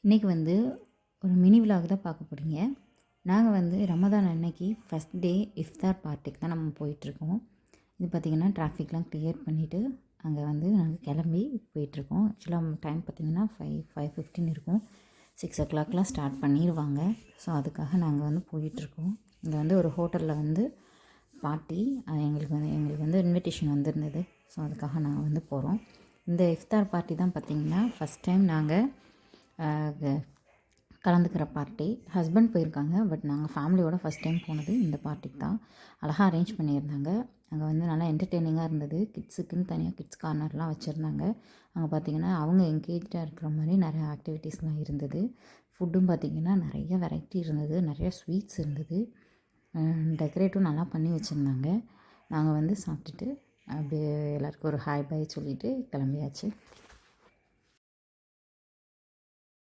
இன்றைக்கி வந்து ஒரு மினி விலாக் தான் பார்க்க போகிறீங்க. நாங்கள் வந்து ரமதான் அன்னைக்கு ஃபஸ்ட் டே இஃப்தார் பார்ட்டிக்கு தான் நம்ம போயிட்டுருக்கோம். இது பார்த்திங்கன்னா டிராஃபிக்லாம் கிளியர் பண்ணிவிட்டு அங்கே வந்து நாங்கள் கிளம்பி போயிட்டுருக்கோம். ஆக்சுவலாக டைம் பார்த்திங்கன்னா 5:15 இருக்கும். 6 o'clockலாம் ஸ்டார்ட் பண்ணிடுவாங்க. ஸோ அதுக்காக நாங்கள் வந்து போயிட்டுருக்கோம். இங்கே வந்து ஒரு ஹோட்டலில் வந்து பார்ட்டி, எங்களுக்கு வந்து இன்விடேஷன் வந்திருந்தது. ஸோ அதுக்காக நாங்கள் வந்து போகிறோம். இந்த இஃப்தார் பார்ட்டி தான் பார்த்திங்கன்னா ஃபஸ்ட் டைம் நாங்கள் கலந்துக்கிற பார்ட்டி. ஹஸ்பண்ட் போயிருக்காங்க, பட் நாங்கள் ஃபேமிலியோட ஃபஸ்ட் டைம் போனது இந்த பார்ட்டிக்கு தான். அழகாக அரேஞ்ச் பண்ணியிருந்தாங்க. அங்கே வந்து நல்லா என்டர்டெய்னிங்காக இருந்தது. கிட்ஸுக்குன்னு தனியாக கிட்ஸ் கார்னர்லாம் வச்சுருந்தாங்க. அங்கே பார்த்திங்கன்னா அவங்க என்கேஜாக இருக்கிற மாதிரி நிறைய ஆக்டிவிட்டீஸ்லாம் இருந்தது. ஃபுட்டும் பார்த்திங்கன்னா நிறைய வெரைட்டி இருந்தது, நிறைய ஸ்வீட்ஸ் இருந்தது. டெக்கரேட்டும் நல்லா பண்ணி வச்சுருந்தாங்க. நாங்கள் வந்து சாப்பிட்டுட்டு அப்படியே எல்லாருக்கும் ஒரு ஹாய் பாய் சொல்லிவிட்டு கிளம்பியாச்சு.